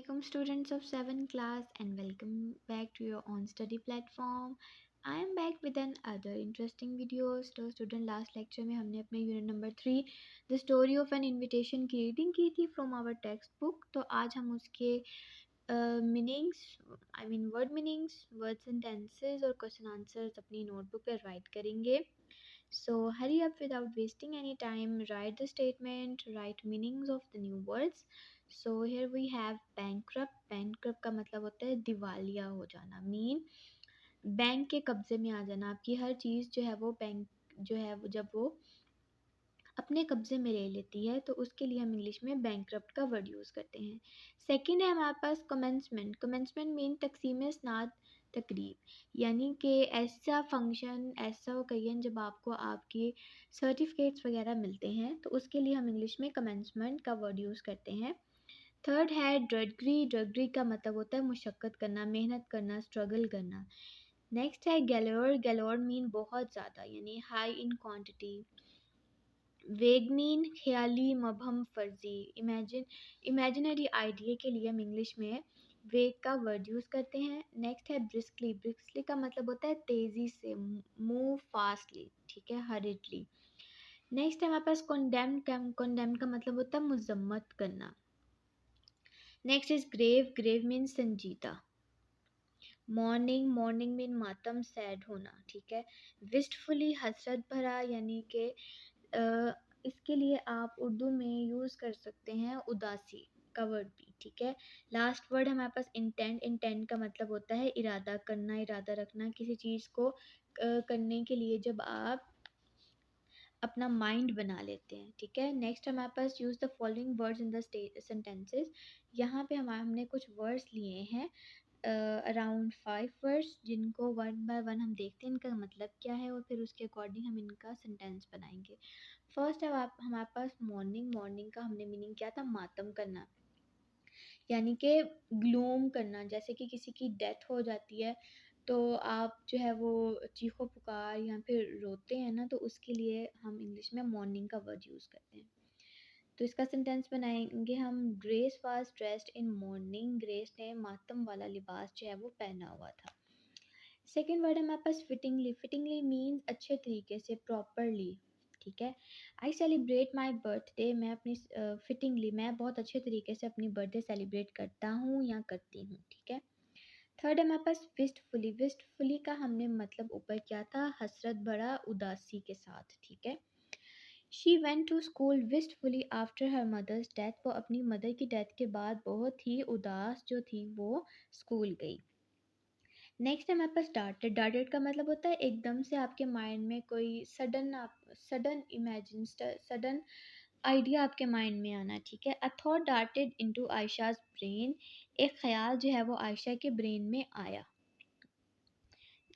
Assalamualaikum students of 7th class and welcome back to your own study platform. I am back with another interesting videos. तो student last lecture में हमने अपने unit number 3 the story of an invitation की reading की थी from our textbook. तो आज हम उसके meanings word meanings, word sentences और question answers अपनी notebook पे write करेंगे. So hurry up without wasting any time. Write the statement, write meanings of the new words. So here we have bankrupt. Bankrupt का मतलब होता है दिवालिया हो जाना. मीन बैंक के कब्जे में आ जाना. आपकी हर चीज़ जो है वो बैंक जो है वो जब वो अपने कब्जे में ले लेती है तो उसके लिए हम इंग्लिश में बैंकरप्ट का वर्ड यूज़ करते हैं. सेकंड है हमारे पास कमेंसमेंट. कमेंसमेंट मीन तकसीम स्नात तकरीब यानी कि ऐसा फंक्शन ऐसा ओकेजन जब आपको आपके सर्टिफिकेट्स वगैरह मिलते हैं तो उसके लिए हम इंग्लिश में कमेंसमेंट का वर्ड यूज़ करते हैं. थर्ड है ड्रडगरी. ड्रडगरी का मतलब होता है मुशक्क़त करना, मेहनत करना, स्ट्रगल करना. नेक्स्ट है गैलोर. गैलोर मीन बहुत ज़्यादा यानी हाई इन क्वांटिटी. वेग मीन ख्याली, मबहम, फर्जी. इमेजिनरी आइडिया के लिए हम इंग्लिश में वेग का वर्ड यूज़ करते हैं. नेक्स्ट है ब्रिस्कली. ब्रिस्कली का मतलब होता है तेज़ी से, मूव फास्टली, ठीक है, हरिडली. नेक्स्ट है हमारे पास कंडेम. कंडेम का मतलब होता है मुजम्मत करना. Next is grave. Grave mean संजीदा. मॉर्निंग. मॉर्निंग मीन मातम, सैड होना, ठीक है. विस्टफुली हसरत भरा यानी कि इसके लिए आप उर्दू में यूज़ कर सकते हैं उदासी का वर्ड भी, ठीक है. लास्ट वर्ड हमारे पास इंटेंट. इंटेंट का मतलब होता है इरादा करना, इरादा रखना किसी चीज़ को करने के लिए जब आप अपना माइंड बना लेते हैं, ठीक है. नेक्स्ट हमारे पास use the following words in the sentences. यहाँ पे हमने कुछ वर्ड्स लिए हैं अराउंड 5 वर्ड्स जिनको वन बाय वन हम देखते हैं इनका मतलब क्या है और फिर उसके अकॉर्डिंग हम इनका सेंटेंस बनाएंगे. फर्स्ट है आप हमारे पास मॉर्निंग. मॉर्निंग का हमने मीनिंग क्या था, मातम करना यानी कि ग्लूम करना. जैसे कि किसी की डेथ हो जाती है तो आप जो है वो चीखो पुकार या फिर रोते हैं ना, तो उसके लिए हम इंग्लिश में मॉर्निंग का वर्ड यूज़ करते हैं. तो इसका सेंटेंस बनाएंगे हम. Grace was dressed in morning. Grace ने मातम वाला लिबास जो है वो पहना हुआ था. सेकेंड वर्ड है हमारे पास फिटिंगली. फिटिंगली मीन्स अच्छे तरीके से, प्रॉपरली, ठीक है. I celebrate my birthday. मैं अपनी फिटिंगली मैं बहुत अच्छे तरीके से अपनी बर्थडे सेलिब्रेट करता हूँ या करती हूँ, ठीक है. थर्ड है हमारे पास विस्टफुली. विस्टफुली का हमने मतलब ऊपर किया था हसरत भरा, उदासी के साथ, ठीक है. She went to school wistfully after her mother's death. वो अपनी मदर की डेथ के बाद बहुत ही उदास जो थी वो स्कूल गई. नेक्स्ट है हमारे पास डार्टेड. डार्टेड का मतलब होता है एकदम से आपके माइंड में कोई सडन आइडिया आपके माइंड में आना, ठीक है. A thought darted into Ayesha's brain. एक ख्याल जो है वो आयशा के ब्रेन में आया.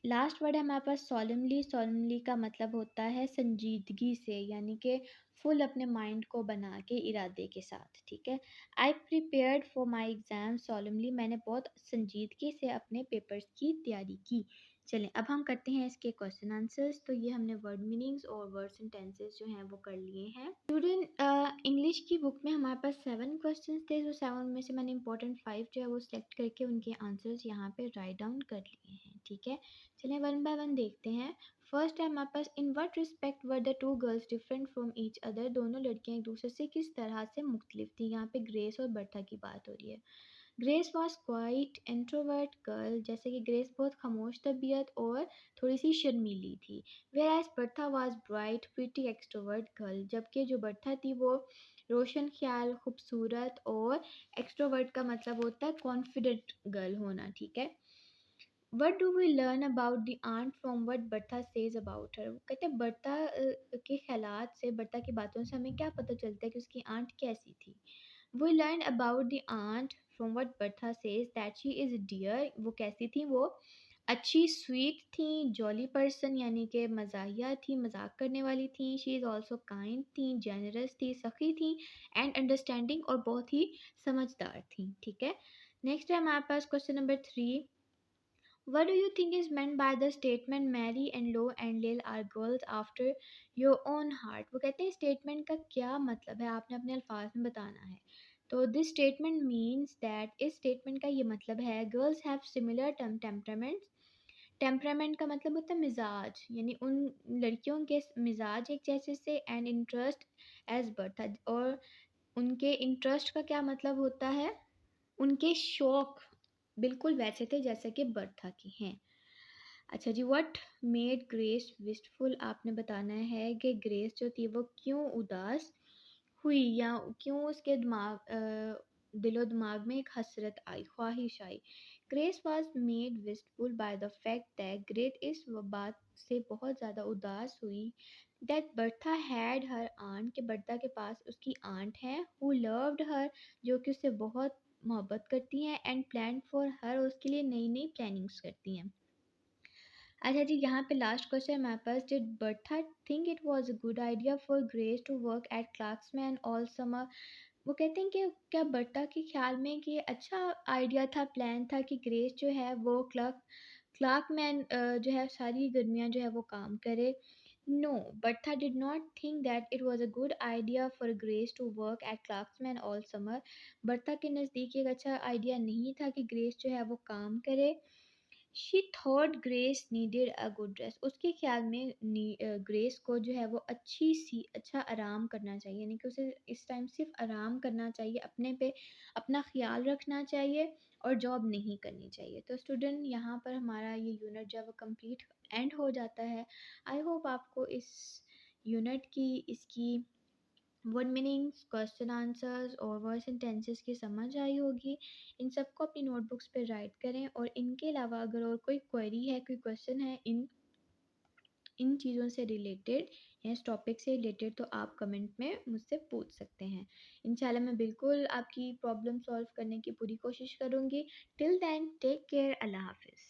लास्ट वर्ड है हमारे पास सॉलमली. सॉलमली का मतलब होता है संजीदगी से यानी कि फुल अपने माइंड को बना के इरादे के साथ, ठीक है. आई prepared for my exam solemnly. मैंने बहुत संजीदगी से अपने पेपर्स की तैयारी की. चलें अब हम करते हैं इसके क्वेश्चन आंसर्स. तो ये हमने वर्ड मीनिंग्स और वर्ड सेंटेंसेस जो हैं वो कर लिए हैं. स्टूडेंट इंग्लिश की बुक में हमारे पास 7 क्वेश्चंस थे. तो 7 में से मैंने इंपॉर्टेंट 5 जो है वो सिलेक्ट करके उनके आंसर्स यहाँ पे राइट डाउन कर लिए हैं, ठीक है. चलिए वन बाय वन देखते हैं. फर्स्ट है हमारे पास in what respect were the two girls different from each other. दोनों लड़कियां एक दूसरे से किस तरह से मुख्तलिफ थी. यहाँ पे ग्रेस और बर्था की बात हो रही है. Grace was quite introvert girl. जैसे कि ग्रेस बहुत खामोश तबीयत और थोड़ी सी शर्मीली थी. Whereas Bertha was bright pretty extrovert girl. जबकि जो बर्था थी वो रोशन ख्याल, खूबसूरत और एक्सट्रोवर्ट का मतलब होता है कॉन्फिडेंट गर्ल होना, ठीक है. What do we learn about the aunt from what Bertha says about her? वो कहते हैं बर्ता के ख्यालात से, बर्ता की बातों से हमें क्या पता चलता है कि उसकी आंट कैसी थी. We learn about the aunt from what Bertha says that she is dear. वो कैसी थी, वो अच्छी, स्वीट थी, जॉली पर्सन यानी कि मज़ाहिया थी, मजाक करने वाली थी. शी इज़ ऑल्सो काइंड थी, जेनरस थी, सखी थी एंड अंडरस्टैंडिंग और बहुत ही समझदार थी, ठीक है. नेक्स्ट है हमारे पास question number 3. What do you think is meant by the statement Mary and Lo and Lil are girls after your own heart? वो कहते हैं स्टेटमेंट का क्या मतलब है, आपने अपने अल्फाज में बताना है. तो दिस स्टेटमेंट मीन्स दैट, इस स्टेटमेंट का ये मतलब है girls have similar temperaments. Temperament का मतलब होता है मिजाज, यानी उन लड़कियों के मिजाज एक जैसे से, एंड इंटरेस्ट एज बर्थ, और उनके इंटरेस्ट का क्या मतलब होता है, उनके शौक बिल्कुल वैसे थे जैसे कि बर्था की हैं। अच्छा जी, व्हाट मेड ग्रेस विस्टफुल, आपने बताना है कि ग्रेस जो थी वो क्यों उदास हुई, या क्यों उसके दिलो दिमाग में एक हसरत आई, ख्वाहिश आई। Grace was made wistful by the fact that Grace इस बात से बहुत ज़्यादा उदास हुई that Bertha had her aunt, के बर्था के पास उसकी आंट है, हु लव्ड हर, जो कि उससे बहुत मोहब्बत करती हैं, एंड प्लान फॉर हर, उसके लिए नई नई प्लानिंग्स करती हैं। अच्छा जी, यहाँ पे लास्ट क्वेश्चन हमारे पास, did Bertha think it was a good idea for Grace to work at Clarksman all summer. वो कहते हैं कि क्या बर्ता के ख्याल में कि ये अच्छा आइडिया था, प्लान था कि ग्रेस जो है वो क्लार्कमैन जो है सारी गर्मियाँ जो है वो काम करे। No, Bertha did not think that it was a good idea for Grace to work at Clarksman all summer. Bertha के नज़दीक एक अच्छा आइडिया नहीं था कि ग्रेस जो है वो काम करे। She thought grace needed a good rest, उसके ख्याल में ग्रेस को जो है वो अच्छा आराम करना चाहिए, यानी कि उसे इस टाइम सिर्फ आराम करना चाहिए, अपने पे अपना ख्याल रखना चाहिए और जॉब नहीं करनी चाहिए। तो स्टूडेंट, यहाँ पर हमारा ये यूनिट जो है वो कंप्लीट एंड हो जाता है। आई होप आपको इस यूनिट की इसकी वर्ड मीनिंग्स, क्वेश्चन आंसर्स और वर्ड्स एंड टेंसेस की समझ आई होगी। इन सबको अपनी नोटबुक्स पे राइट करें, और इनके अलावा अगर और कोई क्वेरी है, कोई क्वेश्चन है इन चीज़ों से रिलेटेड या इस टॉपिक से रिलेटेड, तो आप कमेंट में मुझसे पूछ सकते हैं। इंशाल्लाह मैं बिल्कुल आपकी प्रॉब्लम सॉल्व करने की पूरी कोशिश करूँगी। टिल देन, टेक केयर, अल्लाह हाफिज़।